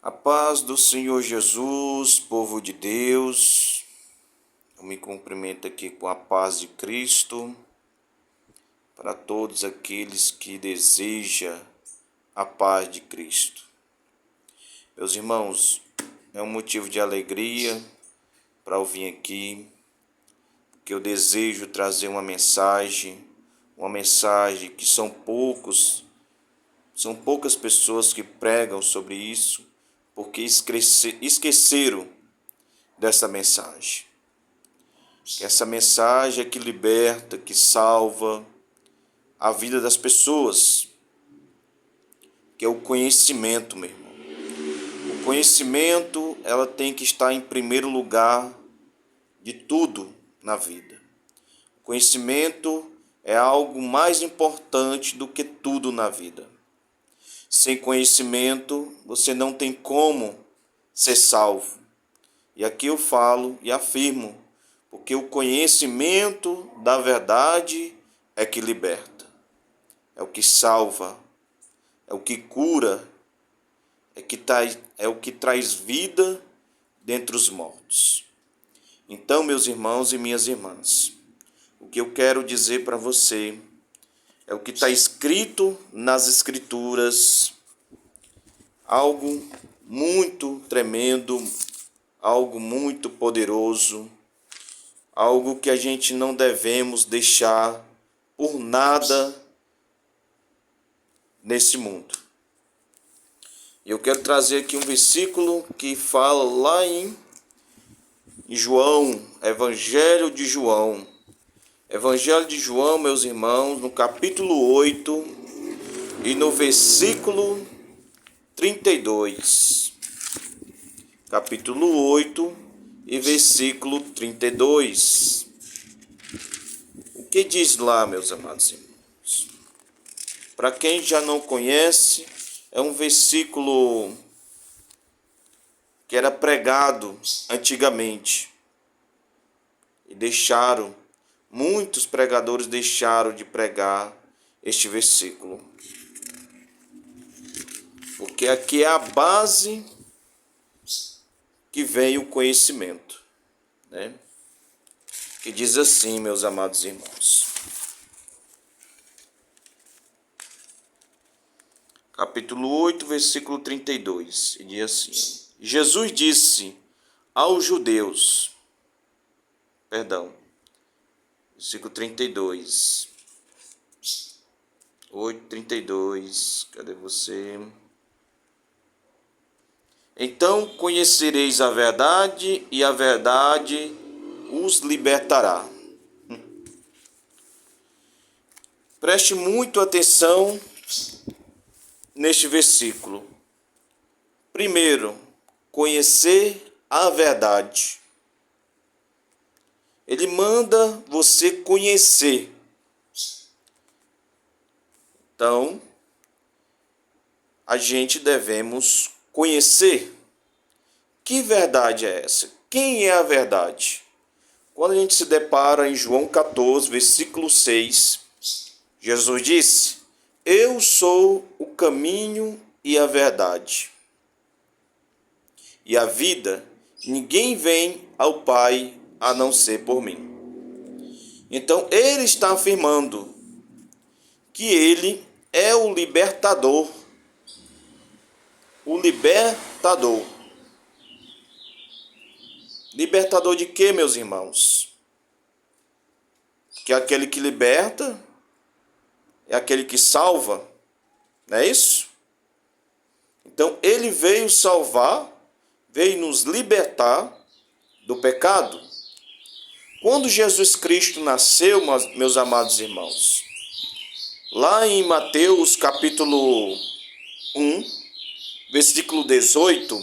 A paz do Senhor Jesus, povo de Deus, eu me cumprimento aqui com a paz de Cristo para todos aqueles que desejam a paz de Cristo. Meus irmãos, é um motivo de alegria para eu vir aqui, porque eu desejo trazer uma mensagem que são poucas pessoas que pregam sobre isso, porque esqueceram dessa mensagem. Essa mensagem é que liberta, que salva a vida das pessoas, que é o conhecimento, meu irmão. O conhecimento, ela tem que estar em primeiro lugar de tudo na vida. O conhecimento é algo mais importante do que tudo na vida. Sem conhecimento, você não tem como ser salvo. E aqui eu falo e afirmo, porque o conhecimento da verdade é que liberta, é o que salva, é o que cura, é o que traz vida dentre os mortos. Então, meus irmãos e minhas irmãs, o que eu quero dizer para você é o que está escrito nas Escrituras, algo muito tremendo, algo muito poderoso, algo que a gente não devemos deixar por nada nesse mundo. E eu quero trazer aqui um versículo que fala lá em João, Evangelho de João. Evangelho de João, meus irmãos, no capítulo 8 e no versículo 32. Capítulo 8 e versículo 32. O que diz lá, meus amados irmãos? Para quem já não conhece, é um versículo que era pregado antigamente. E muitos pregadores deixaram de pregar este versículo. Porque aqui é a base que vem o conhecimento, né? Que diz assim, meus amados irmãos. Capítulo 8, versículo 32. E diz assim: Jesus disse aos judeus, versículo 32. 8, 32. Cadê você? Então conhecereis a verdade, e a verdade os libertará. Preste muito atenção neste versículo. Primeiro, conhecer a verdade. Ele manda você conhecer. Então, a gente devemos conhecer. Que verdade é essa? Quem é a verdade? Quando a gente se depara em João 14, versículo 6, Jesus disse: Eu sou o caminho e a verdade e a vida. Ninguém vem ao Pai a não ser por mim. Então, ele está afirmando que ele é o libertador. O libertador. Libertador de quê, meus irmãos? Que é aquele que liberta, é aquele que salva, não é isso? Então, ele veio salvar, veio nos libertar do pecado. Quando Jesus Cristo nasceu, meus amados irmãos, lá em Mateus capítulo 1, versículo 18,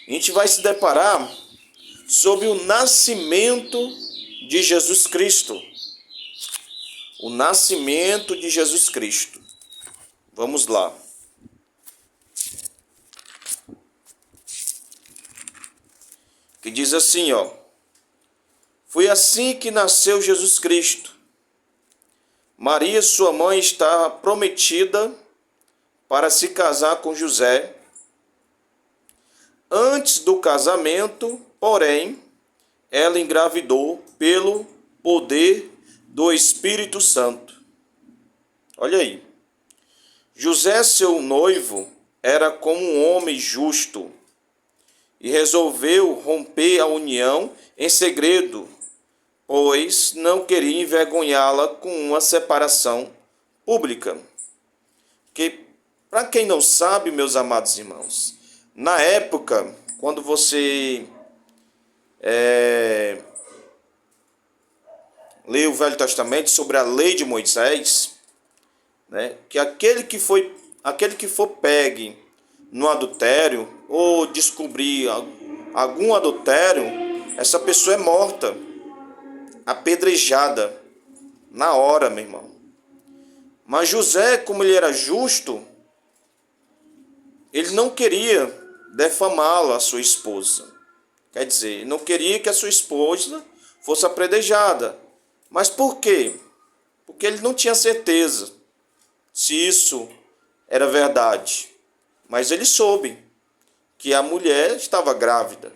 a gente vai se deparar sobre o nascimento de Jesus Cristo. O nascimento de Jesus Cristo. Vamos lá. Que diz assim, ó: Foi assim que nasceu Jesus Cristo. Maria, sua mãe, estava prometida para se casar com José, Antes do casamento, porém, ela engravidou pelo poder do Espírito Santo. Olha aí. José, seu noivo, era como um homem justo e resolveu romper a união em segredo, pois não queria envergonhá-la com uma separação pública. Que, para quem não sabe, meus amados irmãos, na época, quando você lê o Velho Testamento sobre a lei de Moisés, né, que aquele que for pegue no adultério ou descobrir algum adultério, essa pessoa é morta, apedrejada na hora, meu irmão. Mas José, como ele era justo, ele não queria defamá-la, a sua esposa. Quer dizer, ele não queria que a sua esposa fosse apedrejada. Mas por quê? Porque ele não tinha certeza se isso era verdade. Mas ele soube que a mulher estava grávida.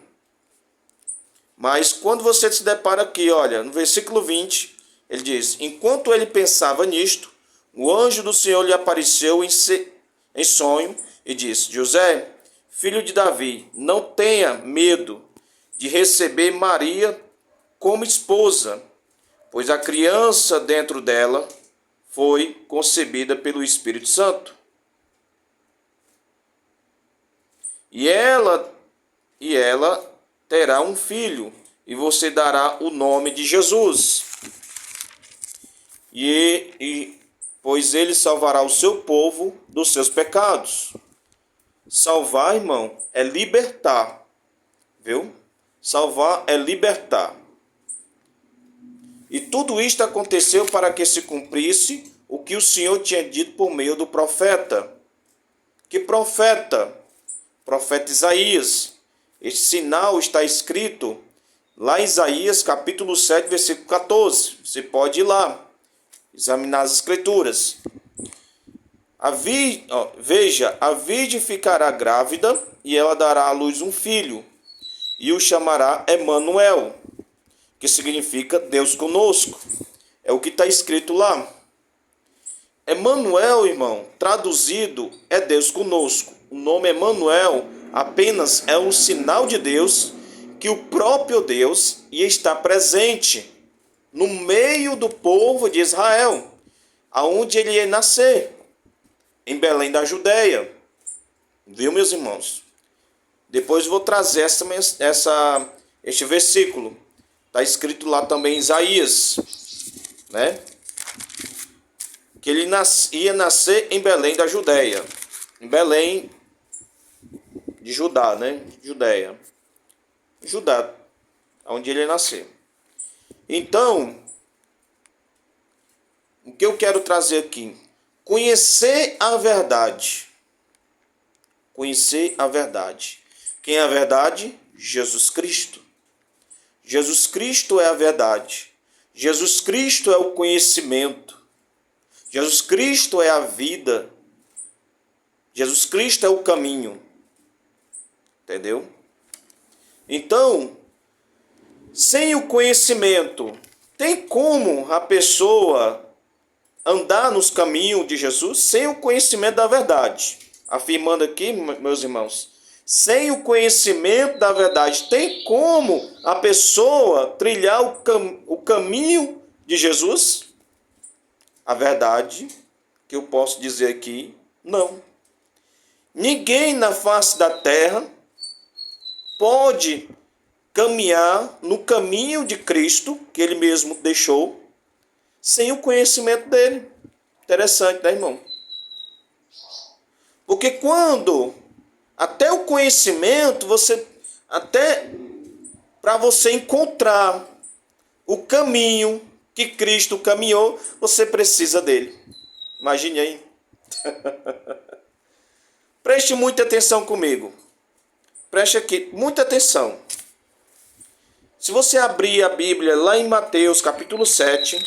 Mas quando você se depara aqui, olha, no versículo 20, ele diz: enquanto ele pensava nisto, o anjo do Senhor lhe apareceu em sonho e disse: José, filho de Davi, não tenha medo de receber Maria como esposa, pois a criança dentro dela foi concebida pelo Espírito Santo. E ela terá um filho, e você dará o nome de Jesus. Pois ele salvará o seu povo dos seus pecados. Salvar, irmão, é libertar. Viu? Salvar é libertar. E tudo isto aconteceu para que se cumprisse o que o Senhor tinha dito por meio do profeta. Que profeta? Profeta Isaías. Este sinal está escrito lá em Isaías capítulo 7, versículo 14. Você pode ir lá, examinar as escrituras. Veja, a virgem ficará grávida e ela dará à luz um filho e o chamará Emanuel, que significa Deus conosco. É o que está escrito lá. Emanuel, irmão, traduzido é Deus conosco. O nome Emanuel apenas é um sinal de Deus, que o próprio Deus ia estar presente no meio do povo de Israel, aonde ele ia nascer, em Belém da Judeia. Viu, meus irmãos? Depois vou trazer este versículo. Está escrito lá também em Isaías, né? Que ele ia nascer em Belém da Judeia. Em Belém de Judá, né? Judeia. Judá, onde ele ia nascer. Então, o que eu quero trazer aqui? Conhecer a verdade. Conhecer a verdade. Quem é a verdade? Jesus Cristo. Jesus Cristo é a verdade. Jesus Cristo é o conhecimento. Jesus Cristo é a vida. Jesus Cristo é o caminho. Entendeu? Então, sem o conhecimento, tem como a pessoa andar nos caminhos de Jesus sem o conhecimento da verdade? Afirmando aqui, meus irmãos, sem o conhecimento da verdade, tem como a pessoa trilhar o caminho de Jesus? A verdade que eu posso dizer aqui, não. Ninguém na face da terra pode caminhar no caminho de Cristo, que ele mesmo deixou, sem o conhecimento dele. Interessante, né, irmão? Porque quando até o conhecimento, para você encontrar o caminho que Cristo caminhou, você precisa dele. Imagine aí. Preste muita atenção comigo. Preste aqui, muita atenção. Se você abrir a Bíblia lá em Mateus capítulo 7,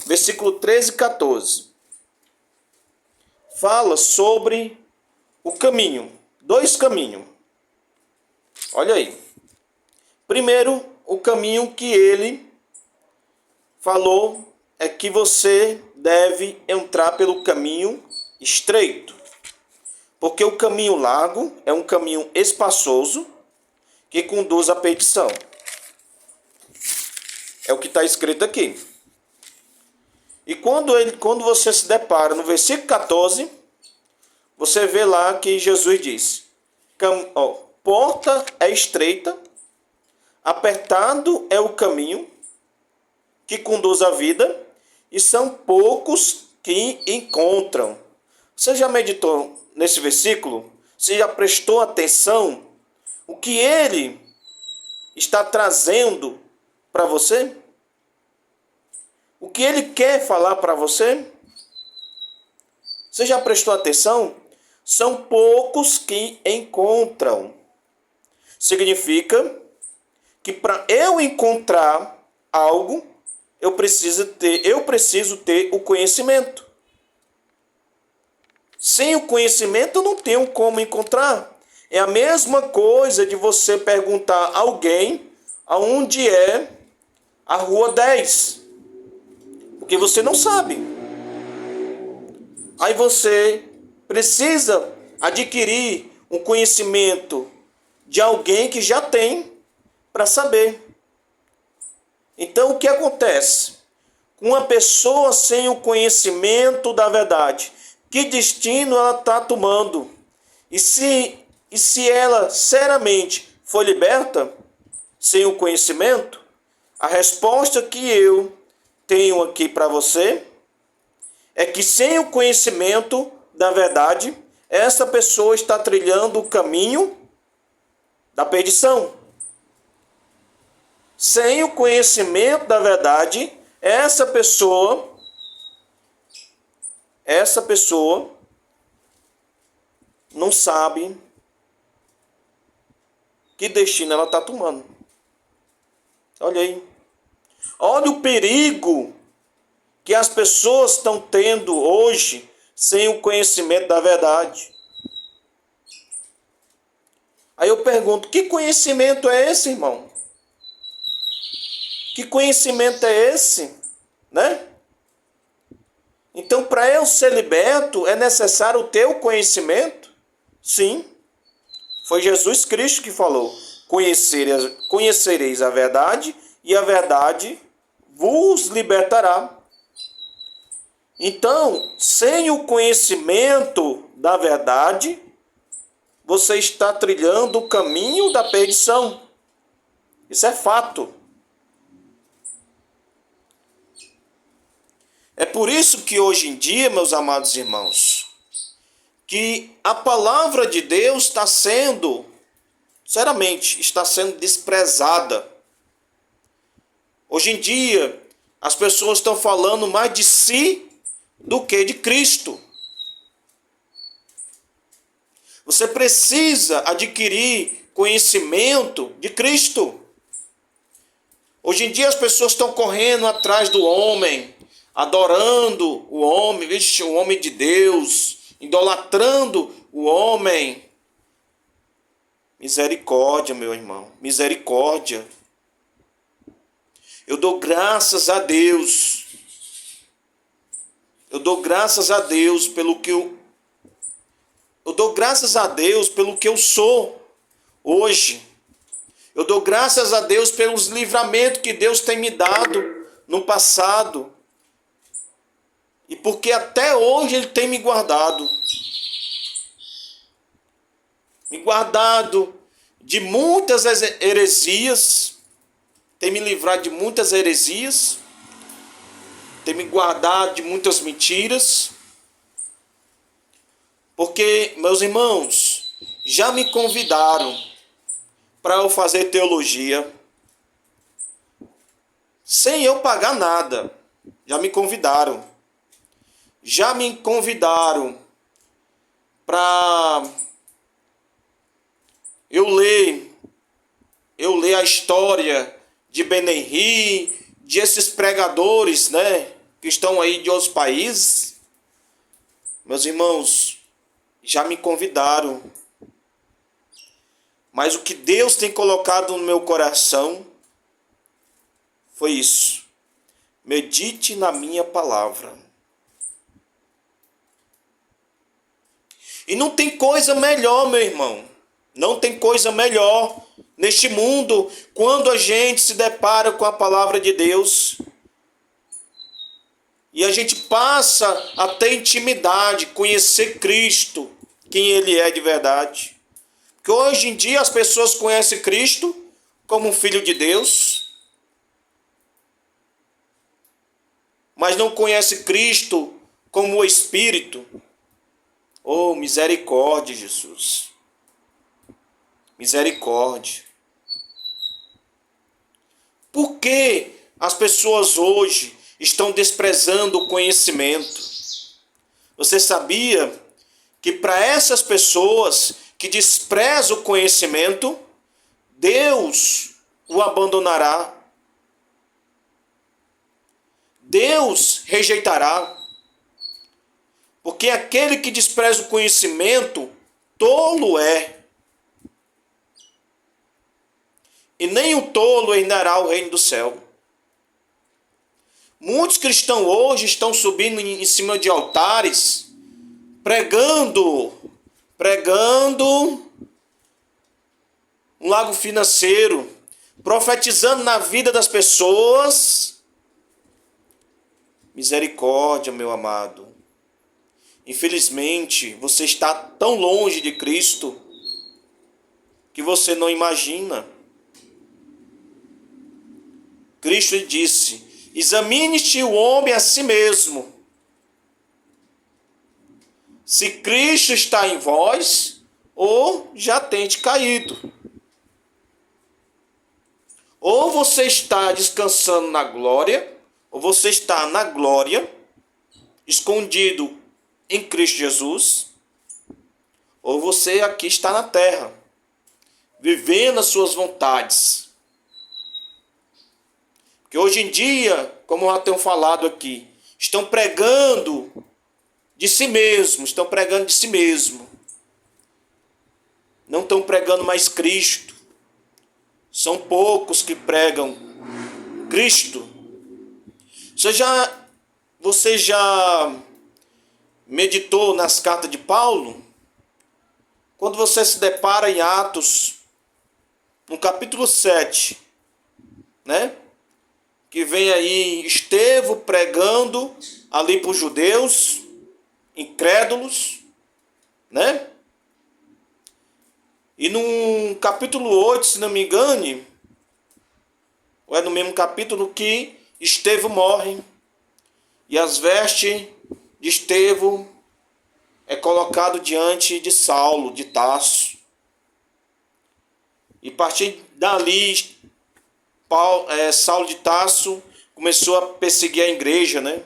versículo 13 e 14, fala sobre o caminho. Dois caminhos. Olha aí. Primeiro, o caminho que ele falou é que você deve entrar pelo caminho estreito. Porque o caminho largo é um caminho espaçoso que conduz à perdição. É o que está escrito aqui. E quando você se depara no versículo 14, você vê lá que Jesus diz: porta é estreita, apertado é o caminho que conduz à vida, e são poucos que encontram. Você já meditou nesse versículo? Você já prestou atenção o que ele está trazendo para você? O que ele quer falar para você? Você já prestou atenção? São poucos que encontram. Significa que para eu encontrar algo, eu preciso ter o conhecimento. Sem o conhecimento eu não tenho como encontrar. É a mesma coisa de você perguntar a alguém aonde é a Rua 10. Porque você não sabe. Aí você precisa adquirir um conhecimento de alguém que já tem para saber. Então o que acontece? Com uma pessoa sem o conhecimento da verdade, que destino ela está tomando? E se ela seriamente for liberta sem o conhecimento, a resposta que eu tenho aqui para você é que sem o conhecimento da verdade, essa pessoa está trilhando o caminho da perdição. Sem o conhecimento da verdade, essa pessoa não sabe que destino ela está tomando. Olha aí. Olha o perigo que as pessoas estão tendo hoje sem o conhecimento da verdade. Aí eu pergunto, que conhecimento é esse, irmão? Que conhecimento é esse? Né? Então, para eu ser liberto, é necessário ter o conhecimento? Sim. Foi Jesus Cristo que falou: conhecereis a verdade, e a verdade vos libertará. Então, sem o conhecimento da verdade, você está trilhando o caminho da perdição. Isso é fato. É por isso que hoje em dia, meus amados irmãos, que a palavra de Deus está sendo desprezada. Hoje em dia, as pessoas estão falando mais de si do que de Cristo. Você precisa adquirir conhecimento de Cristo. Hoje em dia as pessoas estão correndo atrás do homem, adorando o homem, o homem de Deus, idolatrando o homem. Misericórdia, meu irmão, misericórdia. Eu dou graças a Deus. Eu dou graças a Deus pelo que eu dou graças a Deus pelo que eu sou hoje. Eu dou graças a Deus pelos livramentos que Deus tem me dado no passado. E porque até hoje Ele tem me guardado. Me guardado de muitas heresias. Tem me livrado de muitas heresias. Tem me guardado de muitas mentiras. Porque, meus irmãos, já me convidaram para eu fazer teologia sem eu pagar nada. Já me convidaram. Já me convidaram para eu ler a história de Ben-Henri, de esses pregadores, né, que estão aí de outros países. Meus irmãos, já me convidaram. Mas o que Deus tem colocado no meu coração foi isso. Medite na minha palavra. E não tem coisa melhor, meu irmão. Não tem coisa melhor neste mundo quando a gente se depara com a palavra de Deus. E a gente passa a ter intimidade, conhecer Cristo, quem Ele é de verdade. Porque hoje em dia as pessoas conhecem Cristo como um Filho de Deus, mas não conhecem Cristo como o Espírito. Oh, misericórdia, Jesus. Misericórdia. Por que as pessoas hoje estão desprezando o conhecimento? Você sabia que para essas pessoas que desprezam o conhecimento, Deus o abandonará? Deus rejeitará. Porque aquele que despreza o conhecimento, tolo é. E nem o tolo herdará o reino do céu. Muitos cristãos hoje estão subindo em cima de altares, pregando um lago financeiro, profetizando na vida das pessoas. Misericórdia, meu amado. Infelizmente, você está tão longe de Cristo que você não imagina. Cristo disse: examine-te o homem a si mesmo. Se Cristo está em vós, ou já tente caído. Ou você está descansando na glória, ou você está na glória, escondido em Cristo Jesus, ou você aqui está na terra, vivendo as suas vontades. Porque hoje em dia, como eu já tenho falado aqui, estão pregando de si mesmo, estão pregando de si mesmo. Não estão pregando mais Cristo. São poucos que pregam Cristo. Você já meditou nas cartas de Paulo? Quando você se depara em Atos, no capítulo 7, né? Que vem aí Estevão pregando ali para os judeus, incrédulos, né? E no capítulo 8, se não me engane, ou é no mesmo capítulo que Estevão morre, e as vestes de Estevão é colocado diante de Saulo, de Tarso. E a partir dali, Saulo de Tarso começou a perseguir a igreja, né?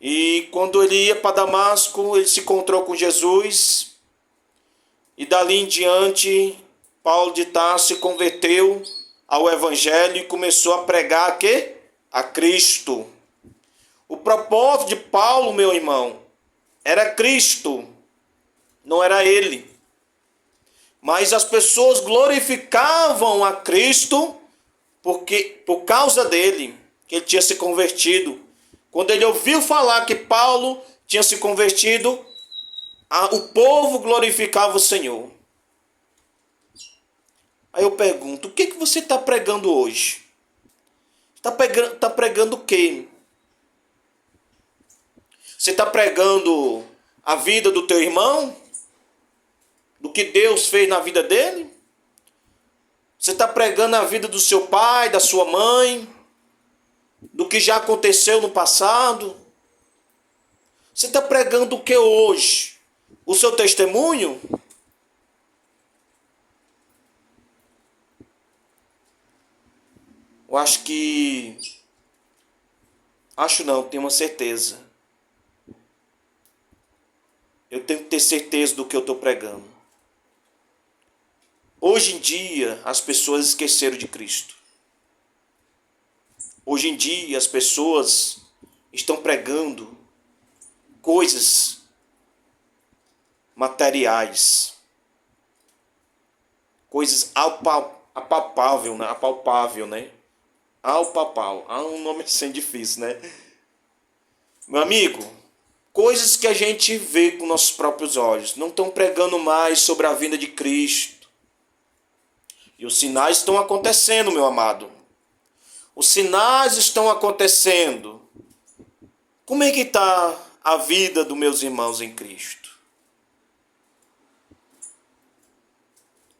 E quando ele ia para Damasco, ele se encontrou com Jesus. E dali em diante, Paulo de Tarso se converteu ao Evangelho e começou a pregar a quê? A Cristo. O propósito de Paulo, meu irmão, era Cristo, não era ele. Mas as pessoas glorificavam a Cristo por causa dele, que ele tinha se convertido. Quando ele ouviu falar que Paulo tinha se convertido, o povo glorificava o Senhor. Aí eu pergunto, o que você está pregando hoje? Está pregando o quê? Você está pregando a vida do teu irmão? Do que Deus fez na vida dele? Você está pregando a vida do seu pai, da sua mãe? Do que já aconteceu no passado? Você está pregando o que hoje? O seu testemunho? Eu acho que... Acho não, tenho uma certeza. Eu tenho que ter certeza do que eu estou pregando. Hoje em dia, as pessoas esqueceram de Cristo. Hoje em dia, as pessoas estão pregando coisas materiais, coisas apalpável, né? Apalpável, né? Apalpável. Um nome assim difícil, né? Meu amigo, coisas que a gente vê com nossos próprios olhos. Não estão pregando mais sobre a vinda de Cristo. E os sinais estão acontecendo, meu amado. Os sinais estão acontecendo. Como é que está a vida dos meus irmãos em Cristo?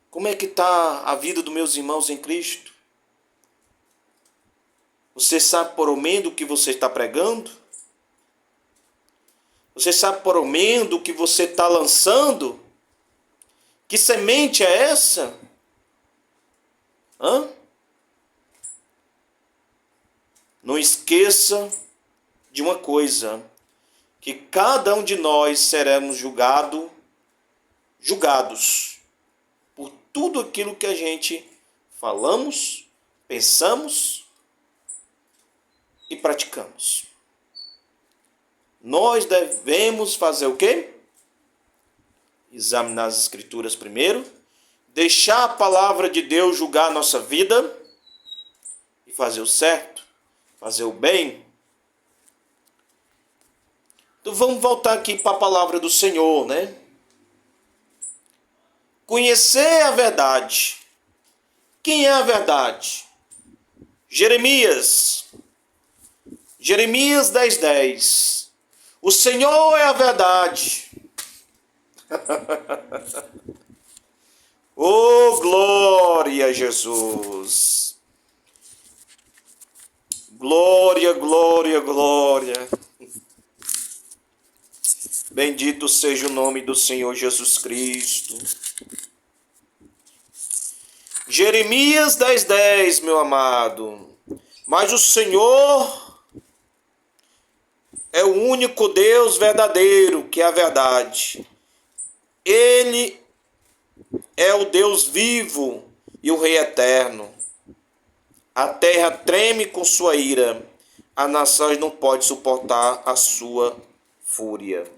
Como é que está a vida dos meus irmãos em Cristo? Você sabe por menos do que você está pregando? Você sabe por menos do que você está lançando? Que semente é essa? Não esqueça de uma coisa, que cada um de nós seremos julgados por tudo aquilo que a gente falamos, pensamos e praticamos. Nós devemos fazer o quê? Examinar as Escrituras primeiro, deixar a palavra de Deus julgar a nossa vida e fazer o certo, fazer o bem. Então vamos voltar aqui para a palavra do Senhor, né? Conhecer a verdade. Quem é a verdade? Jeremias 10:10. O Senhor é a verdade. Oh, glória a Jesus. Glória, glória, glória. Bendito seja o nome do Senhor Jesus Cristo. Jeremias 10:10, meu amado. Mas o Senhor é o único Deus verdadeiro, que é a verdade. Ele é o Deus vivo e o Rei eterno. A terra treme com sua ira. As nações não podem suportar a sua fúria.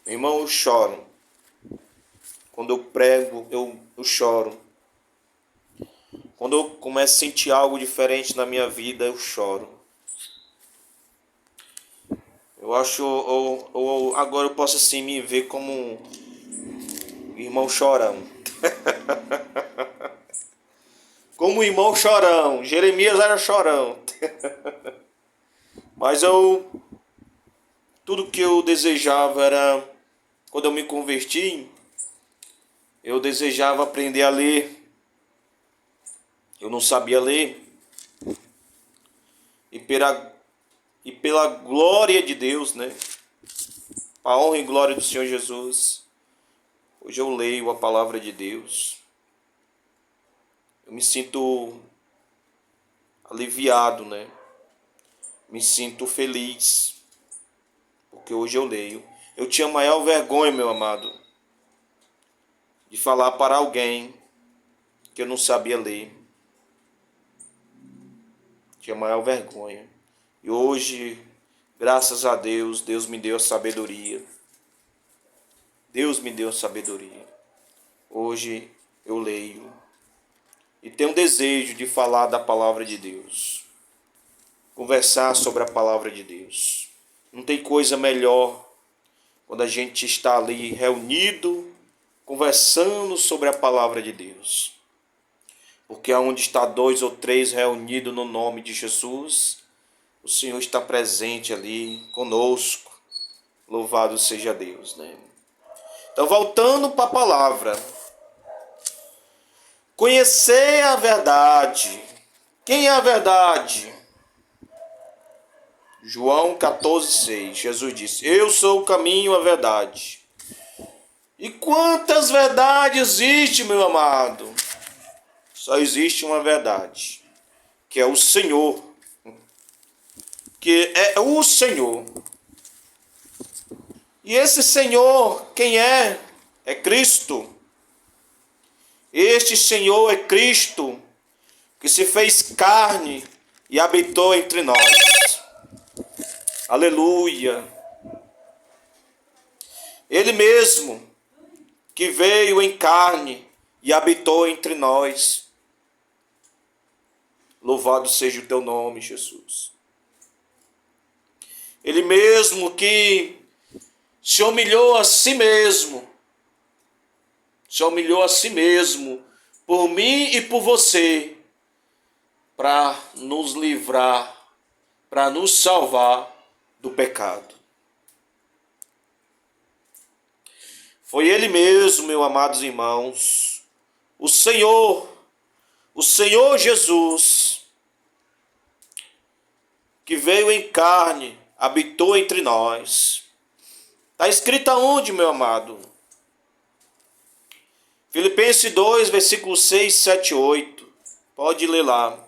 Meu irmão, eu choro. Quando eu prego, eu choro. Quando eu começo a sentir algo diferente na minha vida, eu choro. Eu acho, agora eu posso assim me ver como um irmão chorão. Como um irmão chorão. Jeremias era chorão. Mas tudo que eu desejava era, quando eu me converti, eu desejava aprender a ler. Eu não sabia ler. E pela glória de Deus, né? A honra e glória do Senhor Jesus. Hoje eu leio a palavra de Deus. Eu me sinto aliviado, né? Me sinto feliz. Porque hoje eu leio. Eu tinha maior vergonha, meu amado, de falar para alguém que eu não sabia ler. Tinha maior vergonha. E hoje, graças a Deus, Deus me deu a sabedoria. Deus me deu a sabedoria. Hoje eu leio. E tenho um desejo de falar da palavra de Deus. Conversar sobre a palavra de Deus. Não tem coisa melhor quando a gente está ali reunido, conversando sobre a palavra de Deus. Porque aonde está 2 ou 3 reunidos no nome de Jesus, o Senhor está presente ali conosco. Louvado seja Deus, né? Então, voltando para a palavra. Conhecer a verdade. Quem é a verdade? João 14:6. Jesus disse: Eu sou o caminho, a verdade. E quantas verdades existe, meu amado? Só existe uma verdade, que é o Senhor. Que é o Senhor. E esse Senhor, quem é? É Cristo. Este Senhor é Cristo, que se fez carne e habitou entre nós. Aleluia. Ele mesmo que veio em carne e habitou entre nós. Louvado seja o teu nome, Jesus. Ele mesmo que se humilhou a si mesmo, por mim e por você, para nos livrar, para nos salvar do pecado. Foi Ele mesmo, meus amados irmãos, o Senhor Jesus, que veio em carne, habitou entre nós. Está escrito aonde, meu amado? Filipenses 2, versículos 6, 7 e 8. Pode ler lá.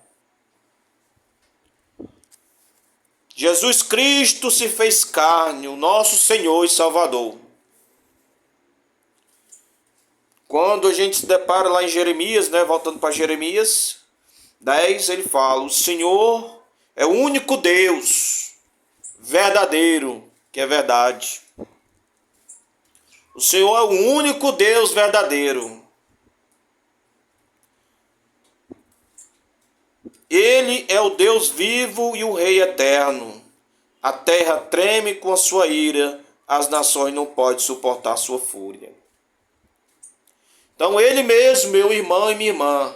Jesus Cristo se fez carne, o nosso Senhor e Salvador. Quando a gente se depara lá em Jeremias, voltando para Jeremias 10, ele fala: o Senhor é o único Deus verdadeiro, que é verdade. O Senhor é o único Deus verdadeiro. Ele é o Deus vivo e o Rei eterno. A terra treme com a sua ira, as nações não podem suportar a sua fúria. Então Ele mesmo, meu irmão e minha irmã,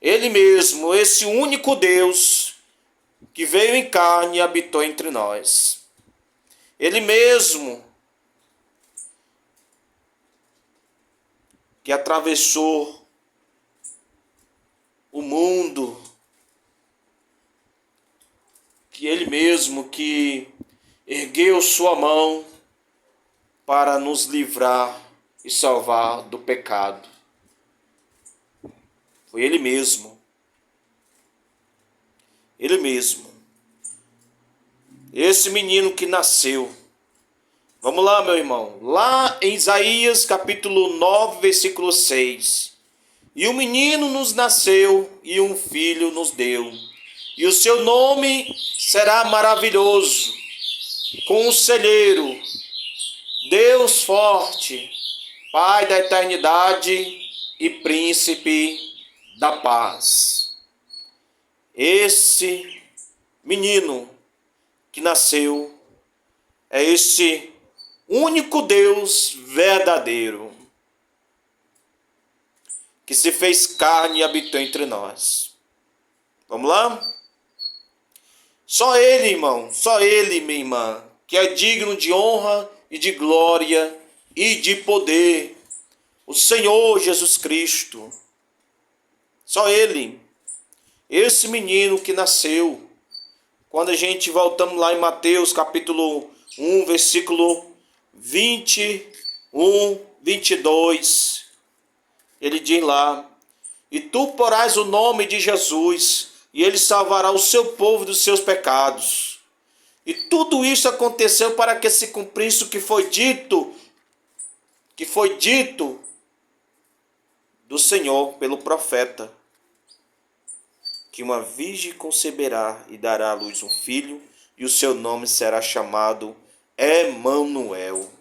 Ele mesmo, esse único Deus que veio em carne e habitou entre nós. Ele mesmo que atravessou o mundo, que Ele mesmo que ergueu sua mão para nos livrar e salvar do pecado. Foi Ele mesmo. Ele mesmo. Esse menino que nasceu. Vamos lá, meu irmão. Lá em Isaías capítulo 9, versículo 6. E um menino nos nasceu e um filho nos deu. E o seu nome será maravilhoso, Conselheiro, Deus forte, Pai da eternidade e Príncipe da paz. Esse menino que nasceu é esse único Deus verdadeiro, que se fez carne e habitou entre nós. Vamos lá? Só Ele, irmão, só Ele, minha irmã, que é digno de honra e de glória e de poder. O Senhor Jesus Cristo. Só Ele. Esse menino que nasceu. Quando a gente voltamos lá em Mateus capítulo 1, versículo 21, 22. Ele diz lá: e tu porás o nome de Jesus, e ele salvará o seu povo dos seus pecados. E tudo isso aconteceu para que se cumprisse o que foi dito do Senhor pelo profeta, que uma virgem conceberá e dará à luz um filho, e o seu nome será chamado Emanuel.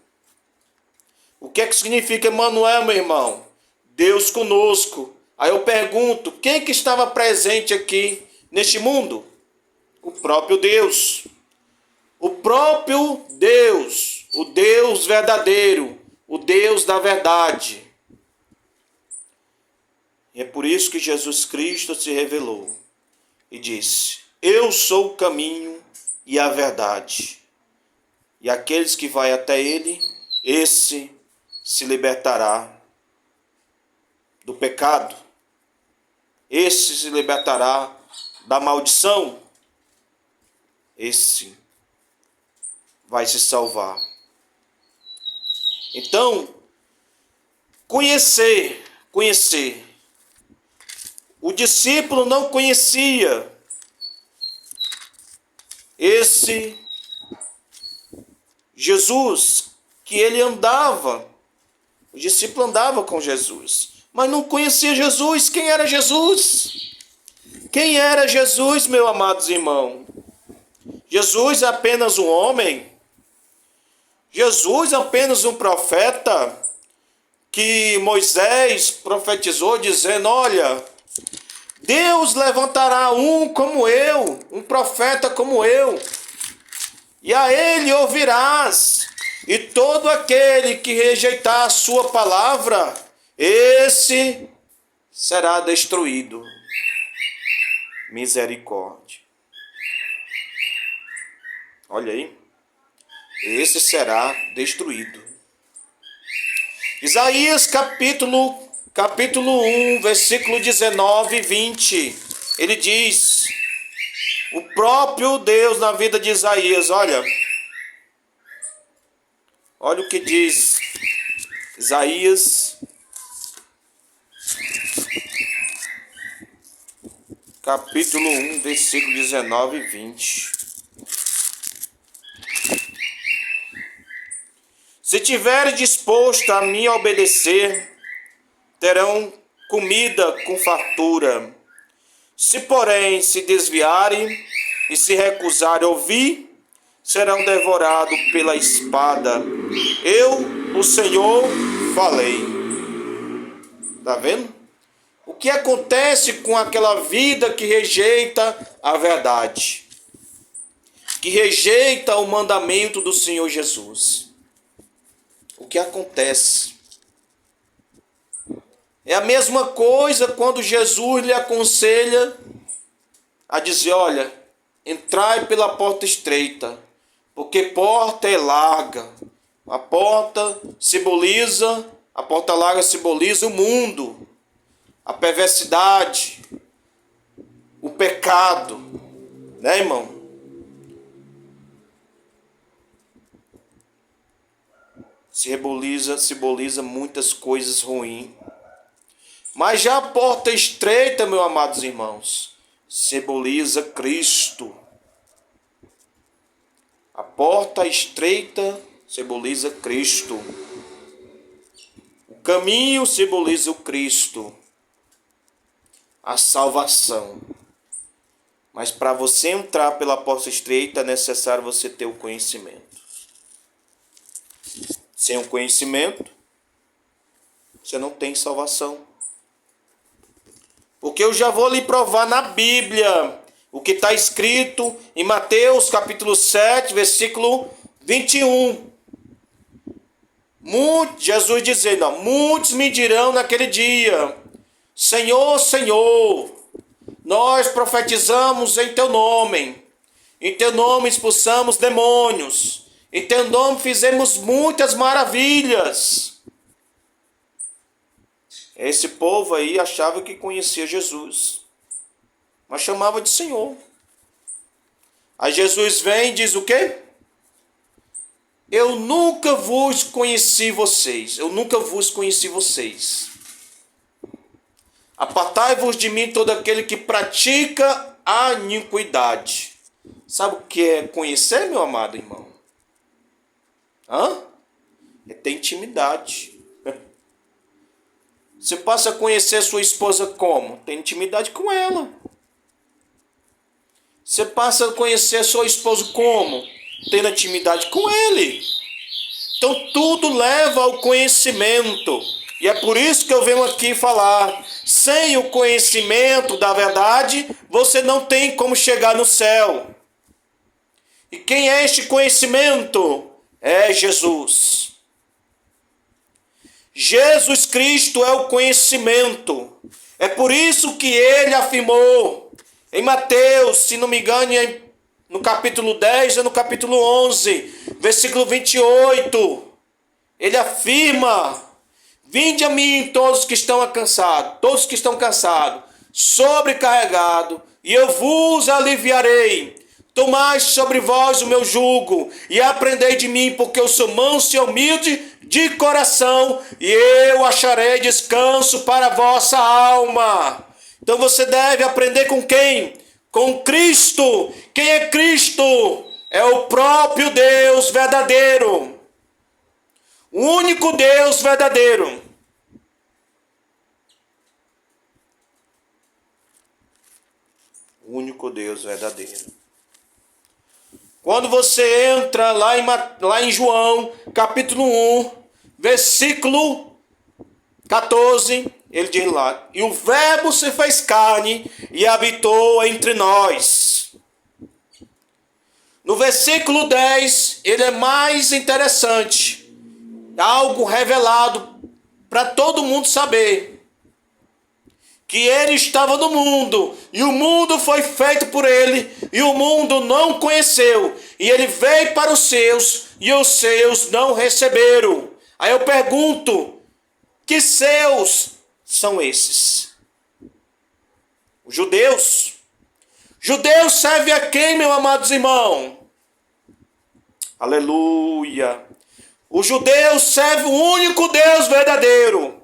O que é que significa Emanuel, meu irmão? Deus conosco. Aí eu pergunto, quem que estava presente aqui neste mundo? O próprio Deus. O próprio Deus, o Deus verdadeiro, o Deus da verdade. E é por isso que Jesus Cristo se revelou e disse: eu sou o caminho e a verdade. E aqueles que vão até Ele, esse se libertará do pecado. Esse se libertará da maldição. Esse vai se salvar. Então, conhecer. O discípulo não conhecia esse Jesus que ele andava. O discípulo andava com Jesus, mas não conhecia Jesus. Quem era Jesus? Quem era Jesus, meus amados irmãos? Jesus é apenas um homem? Jesus é apenas um profeta que Moisés profetizou dizendo, olha, Deus levantará um como eu, um profeta como eu, e a ele ouvirás, e todo aquele que rejeitar a sua palavra, esse será destruído. Misericórdia. Olha aí. Esse será destruído. Isaías capítulo 1, versículo 19 e 20. Ele diz, o próprio Deus na vida de Isaías, olha o que diz Isaías capítulo 1, versículo 19 e 20. Se tiverem disposto a me obedecer, terão comida com fartura. Se, porém, se desviarem e se recusarem a ouvir, serão devorados pela espada. Eu, o Senhor, falei. Está vendo? O que acontece com aquela vida que rejeita a verdade? Que rejeita o mandamento do Senhor Jesus? O que acontece? É a mesma coisa quando Jesus lhe aconselha a dizer, olha, entrai pela porta estreita, porque porta é larga. A porta larga simboliza o mundo, a perversidade, o pecado, né, irmão? Simboliza muitas coisas ruins. Mas já a porta estreita, meus amados irmãos, simboliza Cristo. A porta estreita simboliza Cristo. O caminho simboliza o Cristo. A salvação. Mas para você entrar pela porta estreita é necessário você ter o conhecimento. Sem o conhecimento, você não tem salvação. Porque eu já vou lhe provar na Bíblia o que está escrito em Mateus capítulo 7, versículo 21. Jesus dizendo, muitos me dirão naquele dia, Senhor, Senhor, nós profetizamos em teu nome expulsamos demônios, em teu nome fizemos muitas maravilhas. Esse povo aí achava que conhecia Jesus, mas chamava de Senhor. Aí Jesus vem e diz o quê? Eu nunca vos conheci vocês. Apartai-vos de mim todo aquele que pratica a iniquidade. Sabe o que é conhecer, meu amado irmão? É ter intimidade. Você passa a conhecer sua esposa como? Tem intimidade com ela. Você passa a conhecer sua esposa como? Tendo intimidade com ele. Então tudo leva ao conhecimento. E é por isso que eu venho aqui falar. Sem o conhecimento da verdade, você não tem como chegar no céu. E quem é este conhecimento? É Jesus. Jesus Cristo é o conhecimento. É por isso que ele afirmou em Mateus, se não me engano, no capítulo 10 ou no capítulo 11, versículo 28, ele afirma, vinde a mim todos que estão cansados, sobrecarregados, e eu vos aliviarei. Tomai sobre vós o meu jugo, e aprendei de mim, porque eu sou manso e humilde de coração, e eu acharei descanso para a vossa alma. Então você deve aprender com quem? Com Cristo. Quem é Cristo? É o próprio Deus verdadeiro. O único Deus verdadeiro. O único Deus verdadeiro. Quando você entra lá em João, capítulo 1, versículo 14, ele diz lá: e o Verbo se fez carne e habitou entre nós. No versículo 10, ele é mais interessante. Algo revelado para todo mundo saber. Que ele estava no mundo, e o mundo foi feito por ele, e o mundo não conheceu. E ele veio para os seus, e os seus não receberam. Aí eu pergunto, que seus são esses? Os judeus. Judeus serve a quem, meus amados irmãos? Aleluia. Os judeus servem o único Deus verdadeiro.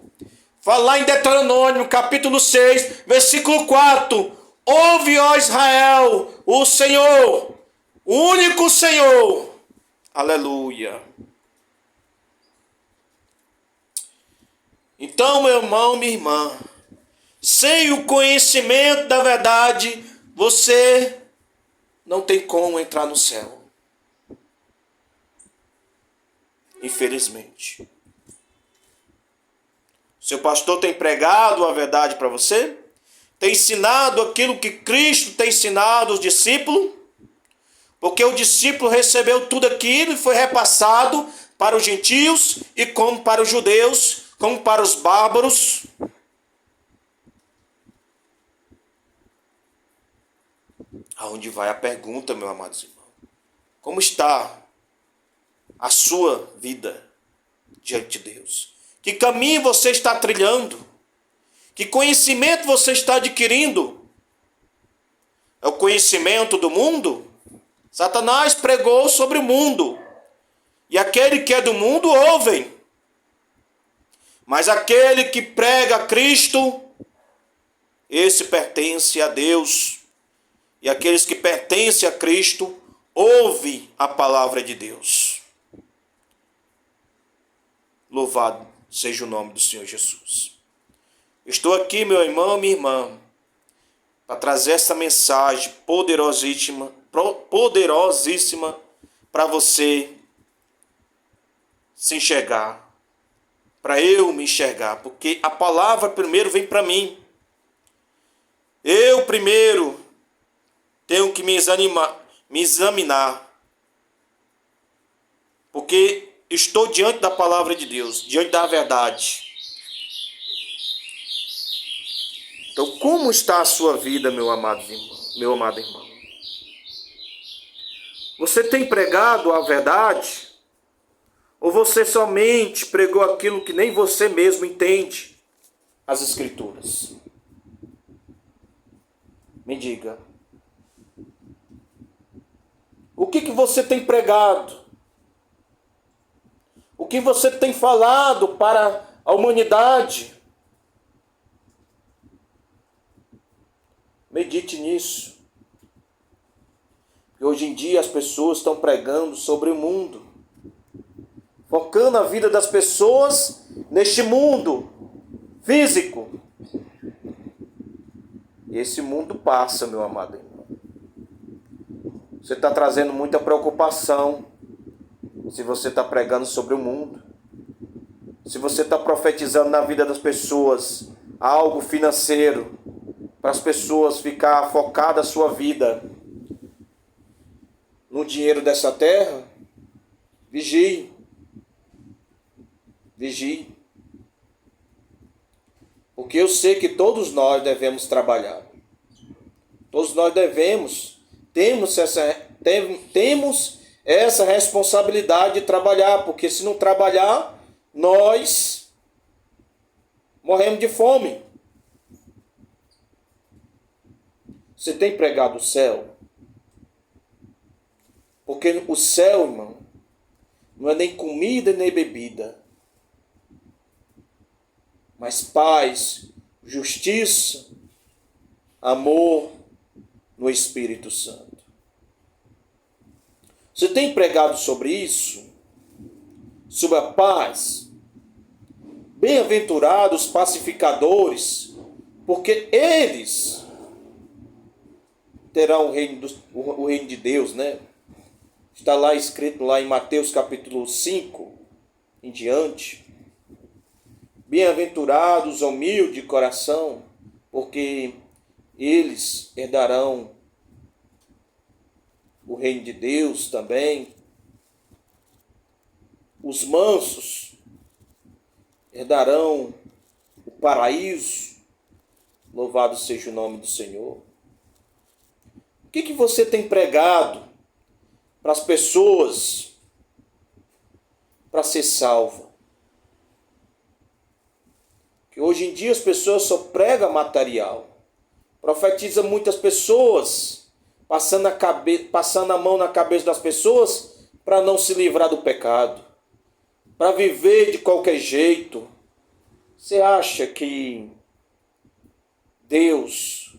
Fala lá em Deuteronômio, capítulo 6, versículo 4. Ouve, ó Israel, o Senhor, o único Senhor. Aleluia. Então, meu irmão, minha irmã, sem o conhecimento da verdade, você não tem como entrar no céu. Infelizmente. Seu pastor tem pregado a verdade para você? Tem ensinado aquilo que Cristo tem ensinado aos discípulos? Porque o discípulo recebeu tudo aquilo e foi repassado para os gentios e como para os judeus, como para os bárbaros. Aonde vai a pergunta, meu amado irmão? Como está a sua vida diante de Deus? Que caminho você está trilhando? Que conhecimento você está adquirindo? É o conhecimento do mundo? Satanás pregou sobre o mundo. E aquele que é do mundo ouve. Mas aquele que prega Cristo, esse pertence a Deus. E aqueles que pertencem a Cristo, ouvem a palavra de Deus. Louvado seja o nome do Senhor Jesus. Estou aqui, meu irmão, minha irmã, para trazer essa mensagem poderosíssima para você se enxergar, para eu me enxergar, porque a palavra primeiro vem para mim. Eu primeiro tenho que me examinar, porque estou diante da palavra de Deus, diante da verdade. Então, como está a sua vida, meu amado irmão? Você tem pregado a verdade? Ou você somente pregou aquilo que nem você mesmo entende? As Escrituras. Me diga. O que você tem pregado? O que você tem falado para a humanidade? Medite nisso. E hoje em dia as pessoas estão pregando sobre o mundo, focando a vida das pessoas neste mundo físico. E esse mundo passa, meu amado irmão. Você está trazendo muita preocupação se você está pregando sobre o mundo. Se você está profetizando na vida das pessoas algo financeiro, para as pessoas ficar focadas a sua vida no dinheiro dessa terra, vigie. Vigie. Porque eu sei que todos nós devemos trabalhar. Todos nós temos essa responsabilidade de trabalhar, porque se não trabalhar, nós morremos de fome. Você tem pregado o céu? Porque o céu, irmão, não é nem comida nem bebida, mas paz, justiça, amor no Espírito Santo. Você tem pregado sobre isso? Sobre a paz? Bem-aventurados os pacificadores, porque eles terão o reino de Deus, né? Está lá escrito lá em Mateus capítulo 5, em diante. Bem-aventurados os humildes de coração, porque eles herdarão o reino de Deus também. Os mansos herdarão o paraíso. Louvado seja o nome do Senhor. O que você tem pregado para as pessoas para ser salva? Que hoje em dia as pessoas só pregam material. Profetiza muitas pessoas, passando a mão na cabeça das pessoas para não se livrar do pecado, para viver de qualquer jeito. Você acha que Deus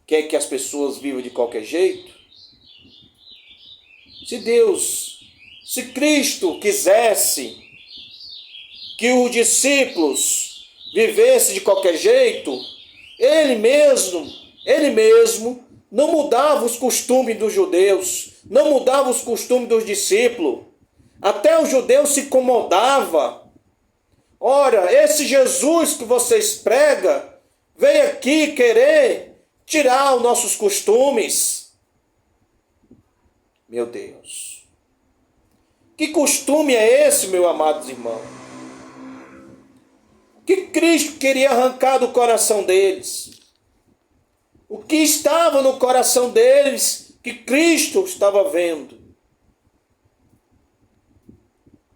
quer que as pessoas vivam de qualquer jeito? Se Cristo quisesse que os discípulos vivessem de qualquer jeito, Ele mesmo não mudava os costumes dos judeus, não mudava os costumes dos discípulos. Até os judeus se incomodavam. Ora, esse Jesus que vocês pregam, veio aqui querer tirar os nossos costumes. Meu Deus. Que costume é esse, meus amados irmãos? O que Cristo queria arrancar do coração deles? O que estava no coração deles que Cristo estava vendo?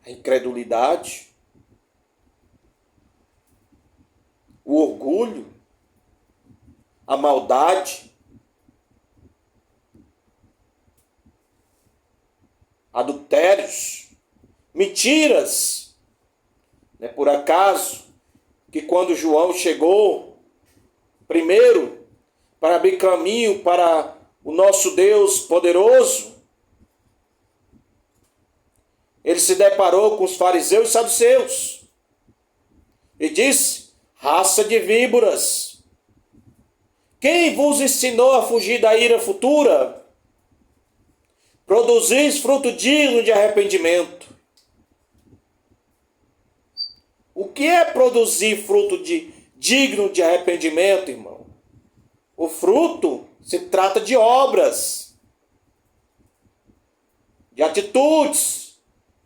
A incredulidade, o orgulho, a maldade, adultérios, mentiras. Não é por acaso que quando João chegou primeiro para abrir caminho para o nosso Deus poderoso, ele se deparou com os fariseus e saduceus e disse: raça de víboras, quem vos ensinou a fugir da ira futura? Produzis fruto digno de arrependimento. O que é produzir fruto digno de arrependimento, irmão? O fruto se trata de obras, de atitudes,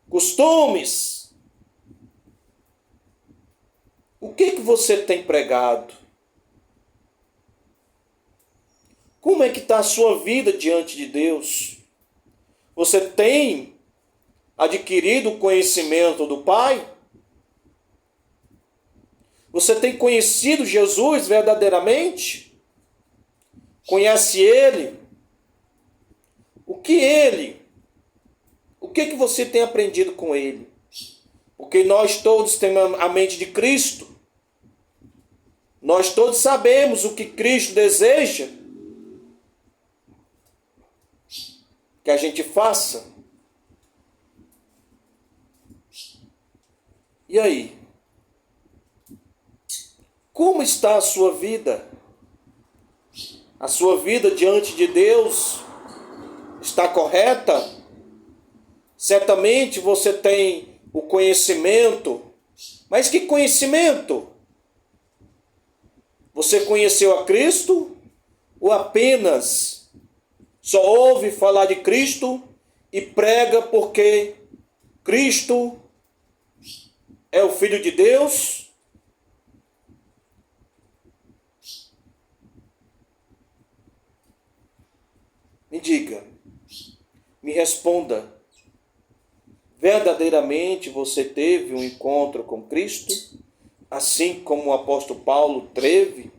costumes. O que você tem pregado? Como é que está a sua vida diante de Deus? Você tem adquirido o conhecimento do Pai? Você tem conhecido Jesus verdadeiramente? Conhece Ele? O que você tem aprendido com Ele? Porque nós todos temos a mente de Cristo. Nós todos sabemos o que Cristo deseja que a gente faça. E aí? Como está a sua vida? A sua vida diante de Deus está correta? Certamente você tem o conhecimento, mas que conhecimento? Você conheceu a Cristo ou apenas só ouve falar de Cristo e prega porque Cristo é o Filho de Deus? Me diga, me responda. Verdadeiramente você teve um encontro com Cristo, assim como o apóstolo Paulo teve?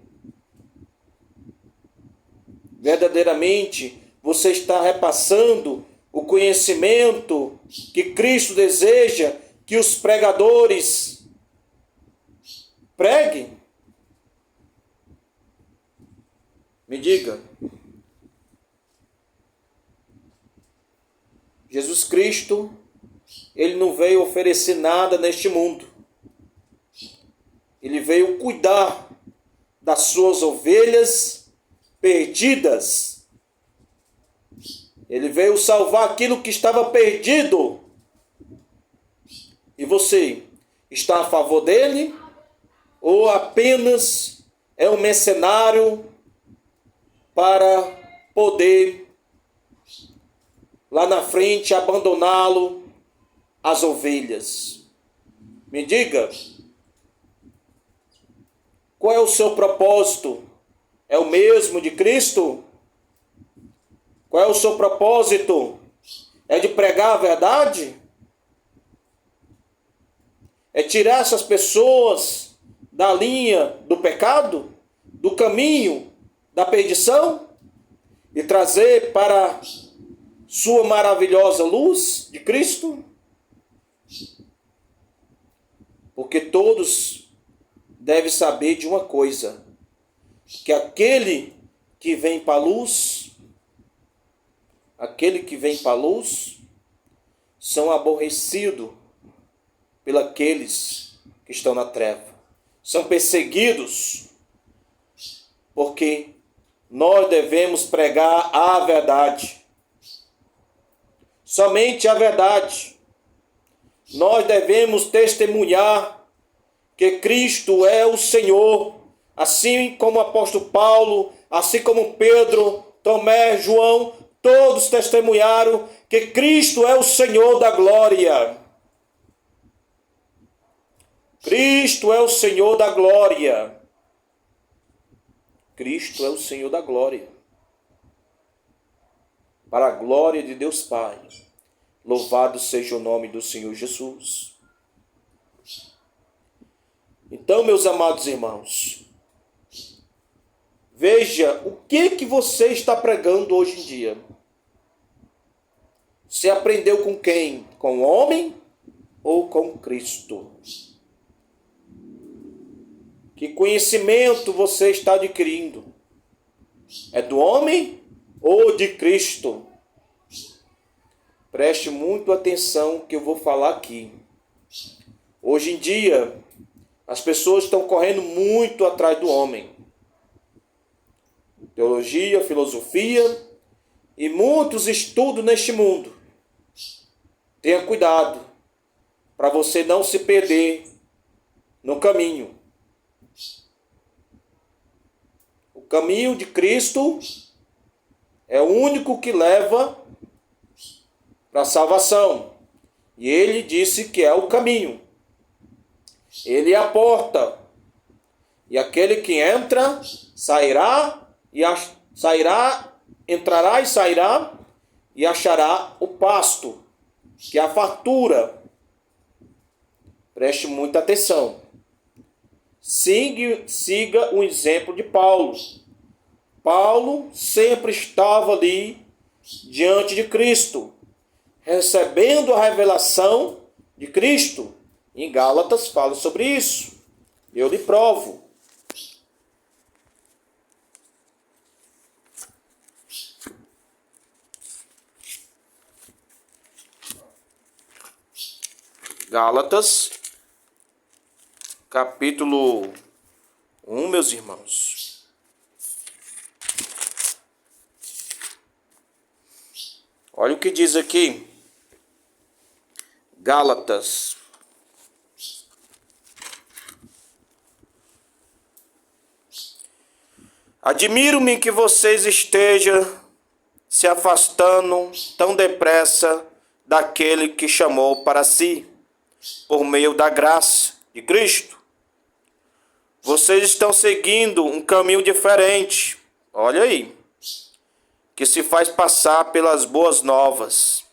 Verdadeiramente você está repassando o conhecimento que Cristo deseja que os pregadores preguem? Me diga. Jesus Cristo, Ele não veio oferecer nada neste mundo. Ele veio cuidar das suas ovelhas perdidas. Ele veio salvar aquilo que estava perdido. E você está a favor dele? Ou apenas é um mercenário para poder, lá na frente, abandoná-lo às ovelhas? Me diga, qual é o seu propósito? É o mesmo de Cristo? Qual é o seu propósito? É de pregar a verdade? É tirar essas pessoas da linha do pecado, do caminho da perdição e trazer para sua maravilhosa luz de Cristo? Porque todos devem saber de uma coisa, que aquele que vem para a luz, são aborrecidos pelos que estão na treva. São perseguidos, porque nós devemos pregar a verdade. Somente a verdade. Nós devemos testemunhar que Cristo é o Senhor, assim como o apóstolo Paulo, assim como Pedro, Tomé, João, todos testemunharam que Cristo é o Senhor da glória. Cristo é o Senhor da glória. Cristo é o Senhor da glória. Para a glória de Deus Pai, louvado seja o nome do Senhor Jesus. Então, meus amados irmãos, veja o que você está pregando hoje em dia. Você aprendeu com quem? Com o homem ou com Cristo? Que conhecimento você está adquirindo? É do homem ou de Cristo? Preste muito atenção no que eu vou falar aqui. Hoje em dia, as pessoas estão correndo muito atrás do homem. Teologia, filosofia e muitos estudos neste mundo. Tenha cuidado para você não se perder no caminho. O caminho de Cristo é o único que leva para a salvação. E ele disse que é o caminho. Ele é a porta. E aquele que entra, entrará e sairá e achará o pasto, que é a fartura. Preste muita atenção. Siga o exemplo de Paulo. Paulo sempre estava ali diante de Cristo, recebendo a revelação de Cristo. Em Gálatas fala sobre isso. Eu lhe provo. Gálatas, capítulo 1, meus irmãos. Olha o que diz aqui. Gálatas. Admiro-me que vocês estejam se afastando tão depressa daquele que chamou para si, por meio da graça de Cristo. Vocês estão seguindo um caminho diferente, olha aí, que se faz passar pelas boas novas,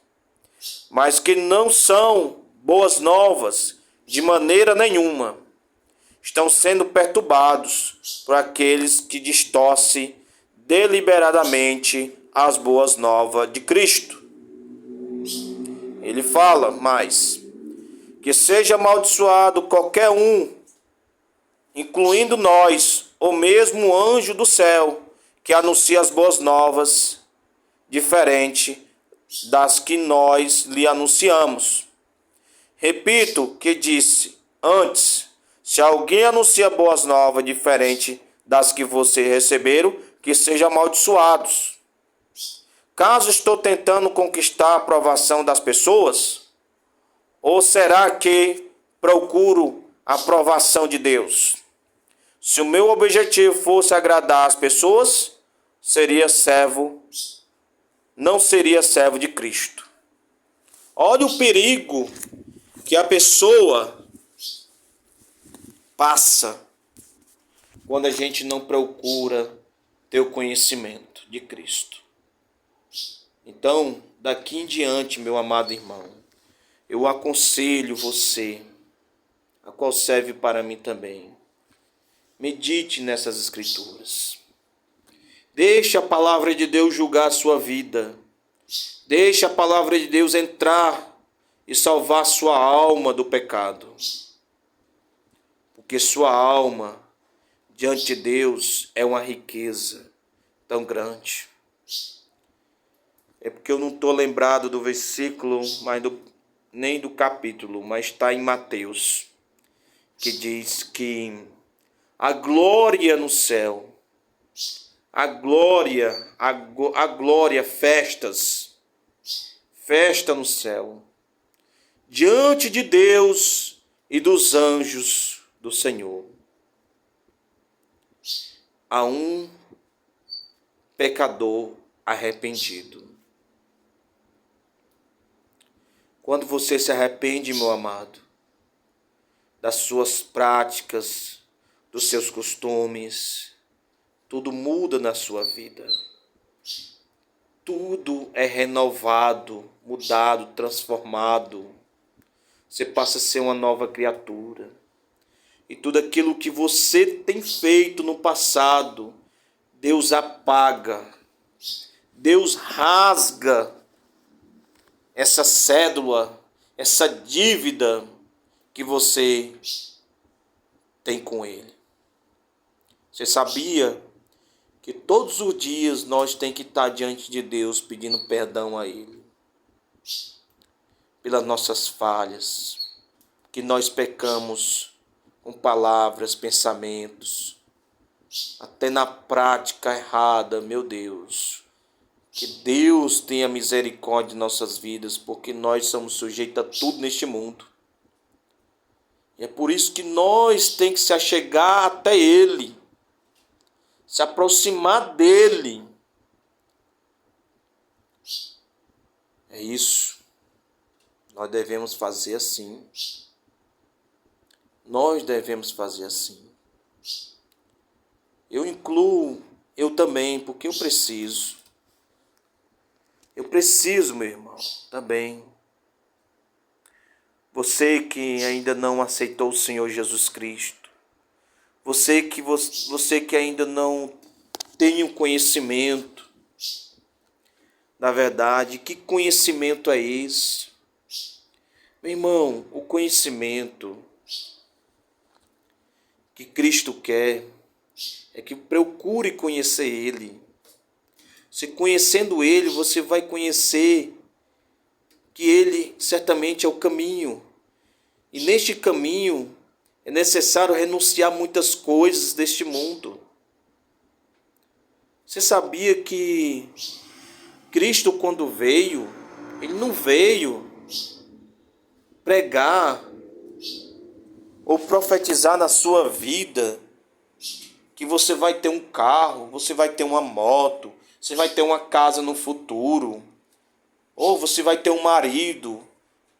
mas que não são boas novas de maneira nenhuma. Estão sendo perturbados por aqueles que distorcem deliberadamente as boas novas de Cristo. Ele fala mais: que seja amaldiçoado qualquer um, incluindo nós, ou mesmo o anjo do céu, que anuncia as boas novas, diferente das que nós lhe anunciamos. Repito o que disse antes: se alguém anuncia boas novas diferente das que vocês receberam, que sejam amaldiçoados. Caso estou tentando conquistar a aprovação das pessoas? Ou será que procuro a aprovação de Deus? Se o meu objetivo fosse agradar as pessoas, não seria servo de Cristo. Olha o perigo que a pessoa passa quando a gente não procura ter o conhecimento de Cristo. Então, daqui em diante, meu amado irmão, eu aconselho você, a qual serve para mim também. Medite nessas escrituras. Deixe a palavra de Deus julgar a sua vida. Deixe a palavra de Deus entrar e salvar a sua alma do pecado. Porque sua alma, diante de Deus, é uma riqueza tão grande. É porque eu não estou lembrado do versículo, nem do capítulo, mas está em Mateus, que diz que a glória no céu, a glória, festa no céu, diante de Deus e dos anjos do Senhor. A um pecador arrependido. Quando você se arrepende, meu amado, das suas práticas, dos seus costumes, tudo muda na sua vida. Tudo é renovado, mudado, transformado. Você passa a ser uma nova criatura. E tudo aquilo que você tem feito no passado, Deus apaga. Deus rasga essa cédula, essa dívida que você tem com Ele. Você sabia que todos os dias nós temos que estar diante de Deus pedindo perdão a Ele pelas nossas falhas, que nós pecamos com palavras, pensamentos, até na prática errada, meu Deus. Que Deus tenha misericórdia de nossas vidas, porque nós somos sujeitos a tudo neste mundo. E é por isso que nós temos que se achegar até Ele, se aproximar dEle. É isso. Nós devemos fazer assim. Nós devemos fazer assim. Eu incluo eu também, porque eu preciso. Eu preciso, meu irmão, também. Você que ainda não aceitou o Senhor Jesus Cristo. Você que ainda não tem o conhecimento da verdade. Que conhecimento é esse? Meu irmão, o conhecimento que Cristo quer é que procure conhecer Ele. Se conhecendo Ele, você vai conhecer que Ele certamente é o caminho. E neste caminho é necessário renunciar a muitas coisas deste mundo. Você sabia que Cristo, quando veio, Ele não veio pregar ou profetizar na sua vida que você vai ter um carro, você vai ter uma moto, você vai ter uma casa no futuro, ou você vai ter um marido.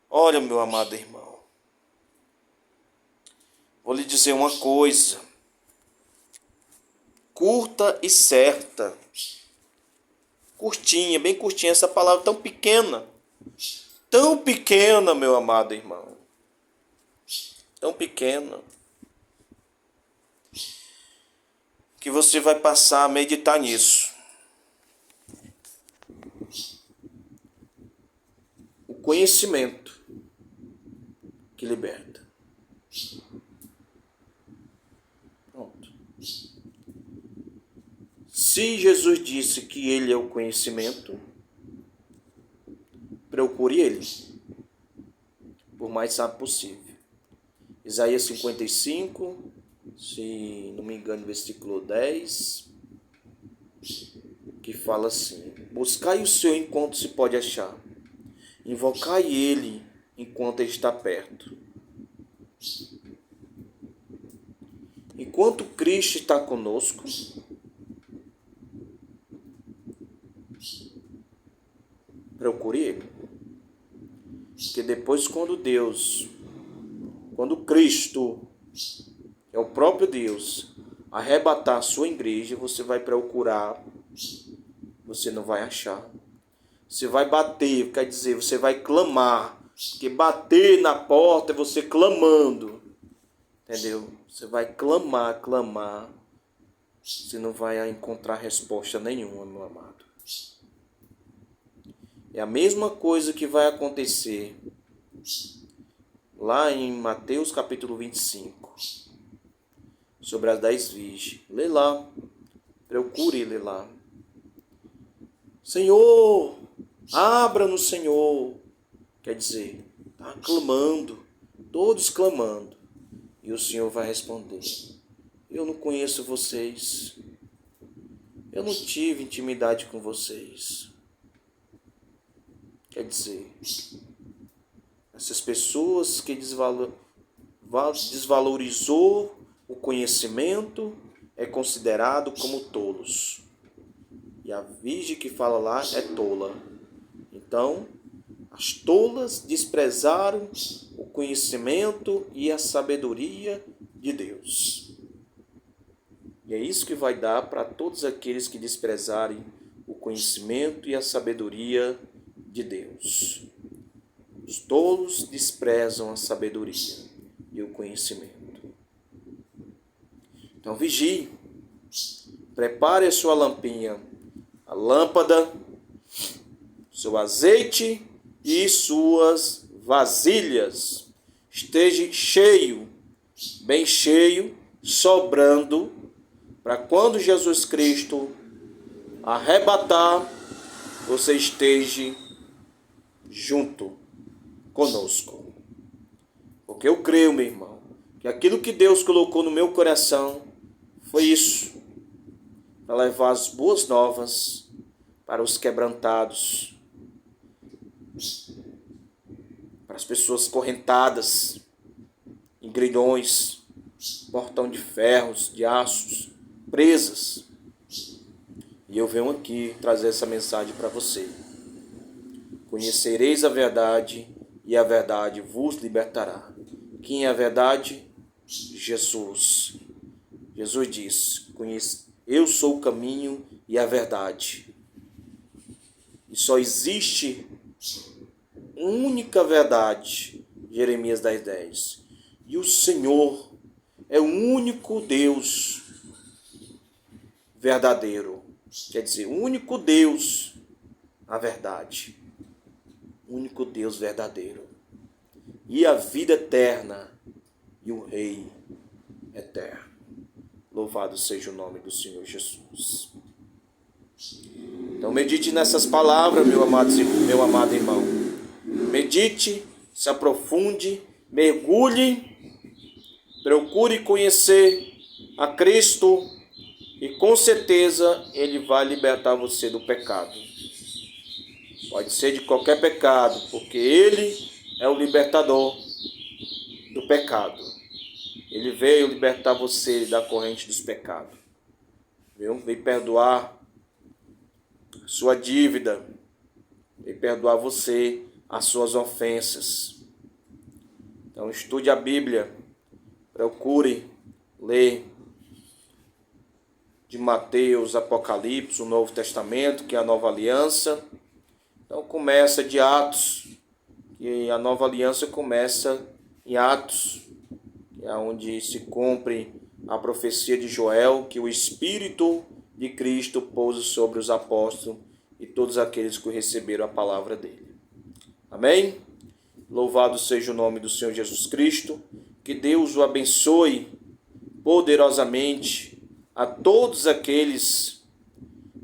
Olha, meu amado irmão, vou lhe dizer uma coisa, curta e certa, curtinha, bem curtinha, essa palavra tão pequena, meu amado irmão, tão pequena, que você vai passar a meditar nisso. O conhecimento que liberta. Pronto. Se Jesus disse que Ele é o conhecimento, procure Ele, por mais rápido possível. Isaías 55, se não me engano, versículo 10, que fala assim: Buscai o Senhor enquanto se pode achar. Invocai Ele enquanto Ele está perto. Enquanto Cristo está conosco, procure Ele. Porque depois quando Cristo, é o próprio Deus, arrebatar a sua igreja, você vai procurar, você não vai achar. Você vai bater, quer dizer, você vai clamar. Porque bater na porta é você clamando. Entendeu? Você vai clamar. Você não vai encontrar resposta nenhuma, meu amado. É a mesma coisa que vai acontecer lá em Mateus capítulo 25. Sobre as 10 virgens. Lê lá. Procure ler lá. Senhor, abra-nos, Senhor. Quer dizer, está clamando. Todos clamando. E o Senhor vai responder: eu não conheço vocês. Eu não tive intimidade com vocês. Quer dizer, essas pessoas que desvalorizou o conhecimento é considerado como tolos. E a virgem que fala lá é tola. Então, as tolas desprezaram o conhecimento e a sabedoria de Deus. E é isso que vai dar para todos aqueles que desprezarem o conhecimento e a sabedoria de Deus. Os tolos desprezam a sabedoria e o conhecimento. Então vigie, prepare a sua lampinha, a lâmpada, seu azeite e suas vasilhas. Esteja cheio, bem cheio, sobrando, para quando Jesus Cristo arrebatar, você esteja junto conosco. Porque eu creio, meu irmão, que aquilo que Deus colocou no meu coração foi isso, para levar as boas novas para os quebrantados, para as pessoas correntadas, em grilhões, portão de ferros, de aços, presas. E eu venho aqui trazer essa mensagem para você. Conhecereis a verdade e a verdade vos libertará. Quem é a verdade? Jesus. Jesus diz: eu sou o caminho e a verdade. E só existe única verdade. Jeremias 10:10. E o Senhor é o único Deus verdadeiro. Quer dizer, o único Deus, a verdade. O único Deus verdadeiro. E a vida eterna e o Rei eterno. Louvado seja o nome do Senhor Jesus. Então medite nessas palavras, meu amado irmão. Medite, se aprofunde, mergulhe, procure conhecer a Cristo e com certeza Ele vai libertar você do pecado. Pode ser de qualquer pecado, porque Ele é o libertador do pecado. Ele veio libertar você da corrente dos pecados. Viu? Veio perdoar a sua dívida. Veio perdoar você as suas ofensas. Então estude a Bíblia. Procure ler de Mateus, Apocalipse, o Novo Testamento, que é a Nova Aliança. Então começa de Atos, que a Nova Aliança começa em Atos, que é onde se cumpre a profecia de Joel, que o Espírito de Cristo pousa sobre os apóstolos e todos aqueles que receberam a palavra dele. Amém? Louvado seja o nome do Senhor Jesus Cristo. Que Deus o abençoe poderosamente a todos aqueles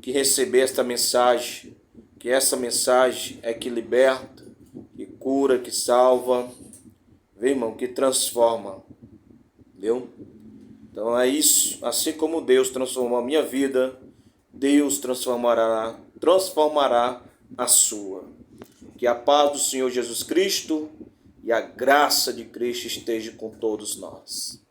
que receberam esta mensagem. Que essa mensagem é que liberta, que cura, que salva, viu, irmão? Que transforma. Entendeu? Então é isso. Assim como Deus transformou a minha vida, Deus transformará transformará a sua. Que a paz do Senhor Jesus Cristo e a graça de Cristo esteja com todos nós.